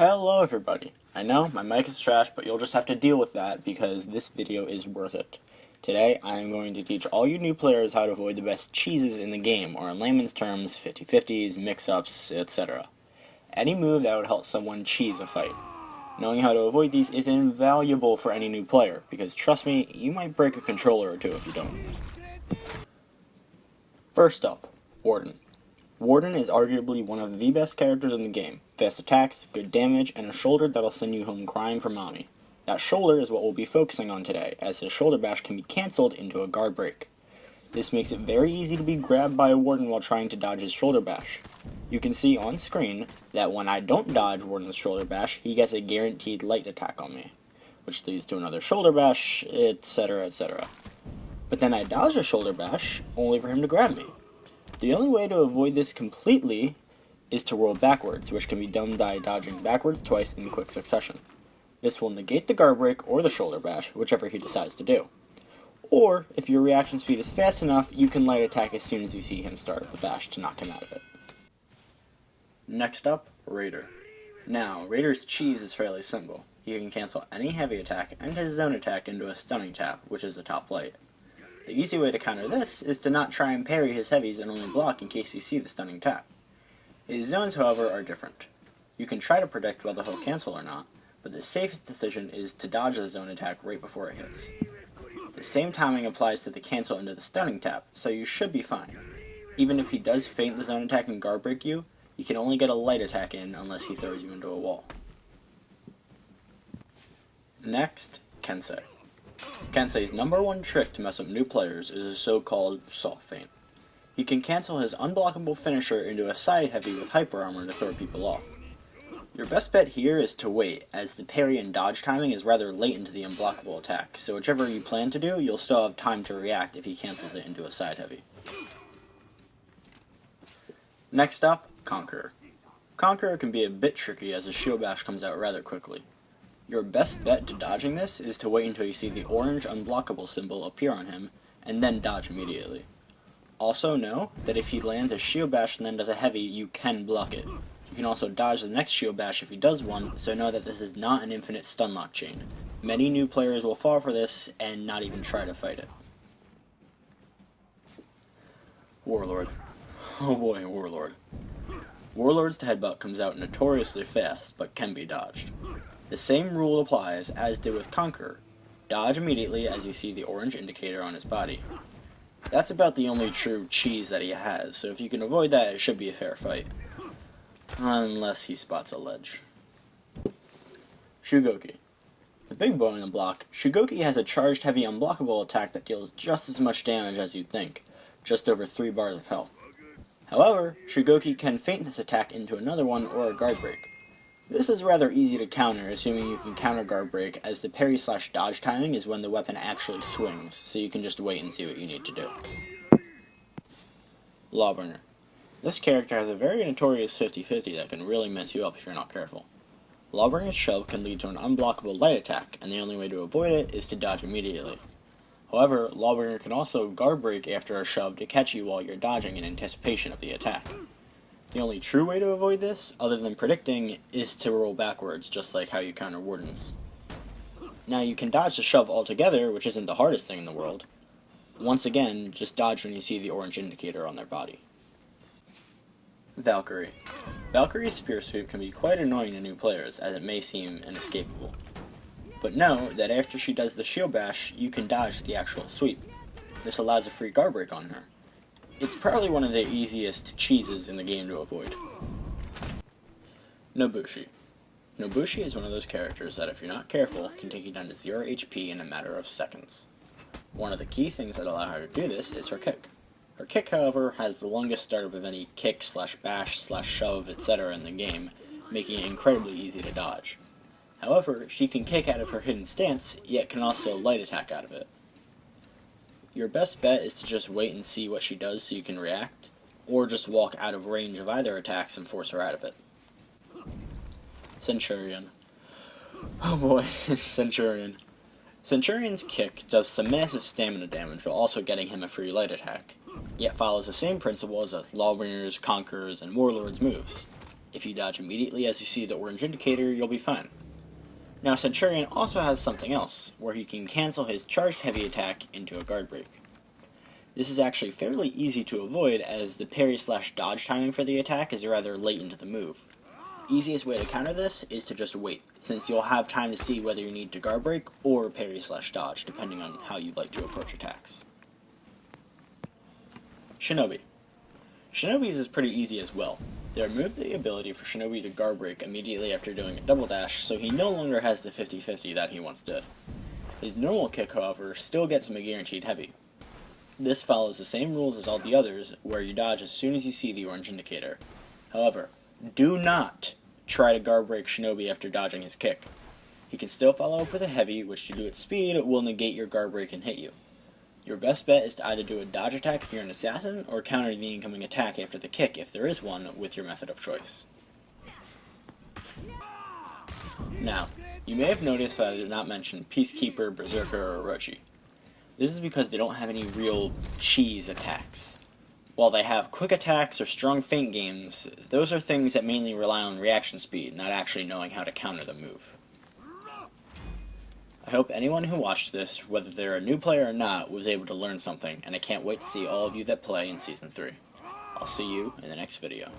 Hello everybody. I know my mic is trash, but you'll just have to deal with that because this video is worth it. Today I am going to teach all you new players how to avoid the best cheeses in the game, or in layman's terms, 50-50s, mix-ups, etc. Any move that would help someone cheese a fight. Knowing how to avoid these is invaluable for any new player, because trust me, you might break a controller or two if you don't. First up, Warden. Warden is arguably one of the best characters in the game. Fast attacks, good damage, and a shoulder that'll send you home crying for mommy. That shoulder is what we'll be focusing on today, as his shoulder bash can be cancelled into a guard break. This makes it very easy to be grabbed by a Warden while trying to dodge his shoulder bash. You can see on screen that when I don't dodge Warden's shoulder bash, he gets a guaranteed light attack on me, which leads to another shoulder bash, etc, etc. But then I dodge a shoulder bash, only for him to grab me. The only way to avoid this completely is to roll backwards, which can be done by dodging backwards twice in quick succession. This will negate the guard break or the shoulder bash, whichever he decides to do. Or, if your reaction speed is fast enough, you can light attack as soon as you see him start the bash to knock him out of it. Next up, Raider. Now, Raider's cheese is fairly simple. He can cancel any heavy attack and his zone attack into a stunning tap, which is the top light. The easy way to counter this is to not try and parry his heavies and only block in case you see the stunning tap. His zones, however, are different. You can try to predict whether he'll cancel or not, but the safest decision is to dodge the zone attack right before it hits. The same timing applies to the cancel into the stunning tap, so you should be fine. Even if he does feint the zone attack and guard break you, you can only get a light attack in unless he throws you into a wall. Next, Kensei. Kensei's #1 trick to mess up new players is his so-called soft feint. He can cancel his unblockable finisher into a side heavy with hyper armor to throw people off. Your best bet here is to wait, as the parry and dodge timing is rather late into the unblockable attack, so whichever you plan to do, you'll still have time to react if he cancels it into a side heavy. Next up, Conqueror. Conqueror can be a bit tricky as his shield bash comes out rather quickly. Your best bet to dodging this is to wait until you see the orange unblockable symbol appear on him, and then dodge immediately. Also know that if he lands a shield bash and then does a heavy, you can block it. You can also dodge the next shield bash if he does one, so know that this is not an infinite stun lock chain. Many new players will fall for this and not even try to fight it. Warlord. Oh boy, Warlord. Warlord's headbutt comes out notoriously fast, but can be dodged. The same rule applies as did with Conqueror. Dodge immediately as you see the orange indicator on his body. That's about the only true cheese that he has, so if you can avoid that, it should be a fair fight. Unless he spots a ledge. Shugoki. The big boy on the block, Shugoki has a charged heavy unblockable attack that deals just as much damage as you'd think, just over 3 bars of health. However, Shugoki can feint this attack into another one or a guard break. This is rather easy to counter, assuming you can counter guard break, as the parry/dodge timing is when the weapon actually swings, so you can just wait and see what you need to do. Lawbringer. This character has a very notorious 50-50 that can really mess you up if you're not careful. Lawbringer's shove can lead to an unblockable light attack, and the only way to avoid it is to dodge immediately. However, Lawbringer can also guard break after a shove to catch you while you're dodging in anticipation of the attack. The only true way to avoid this, other than predicting, is to roll backwards, just like how you counter Wardens. Now you can dodge the shove altogether, which isn't the hardest thing in the world. Once again, just dodge when you see the orange indicator on their body. Valkyrie. Valkyrie's spear sweep can be quite annoying to new players, as it may seem inescapable. But know that after she does the shield bash, you can dodge the actual sweep. This allows a free guard break on her. It's probably one of the easiest cheeses in the game to avoid. Nobushi. Nobushi is one of those characters that if you're not careful, can take you down to 0 HP in a matter of seconds. One of the key things that allow her to do this is her kick. Her kick, however, has the longest startup of any kick/bash/shove, etc. in the game, making it incredibly easy to dodge. However, she can kick out of her hidden stance, yet can also light attack out of it. Your best bet is to just wait and see what she does so you can react, or just walk out of range of either attacks and force her out of it. Centurion. Oh boy, Centurion. Centurion's kick does some massive stamina damage while also getting him a free light attack, yet follows the same principle as Lawbringers, Conquerors, and Warlords moves. If you dodge immediately as you see the orange indicator, you'll be fine. Now Centurion also has something else, where he can cancel his charged heavy attack into a guard break. This is actually fairly easy to avoid, as the parry/dodge timing for the attack is rather late into the move. The easiest way to counter this is to just wait, since you'll have time to see whether you need to guard break or parry/dodge, depending on how you'd like to approach attacks. Shinobi. Shinobi's is pretty easy as well. They removed the ability for Shinobi to guard break immediately after doing a double dash, so he no longer has the 50-50 that he once did. His normal kick, however, still gets him a guaranteed heavy. This follows the same rules as all the others, where you dodge as soon as you see the orange indicator. However, do not try to guard break Shinobi after dodging his kick. He can still follow up with a heavy, which due to its speed will negate your guard break and hit you. Your best bet is to either do a dodge attack if you're an assassin, or counter the incoming attack after the kick if there is one, with your method of choice. Now, you may have noticed that I did not mention Peacekeeper, Berserker, or Orochi. This is because they don't have any real cheese attacks. While they have quick attacks or strong feint games, those are things that mainly rely on reaction speed, not actually knowing how to counter the move. I hope anyone who watched this, whether they're a new player or not, was able to learn something, and I can't wait to see all of you that play in Season 3. I'll see you in the next video.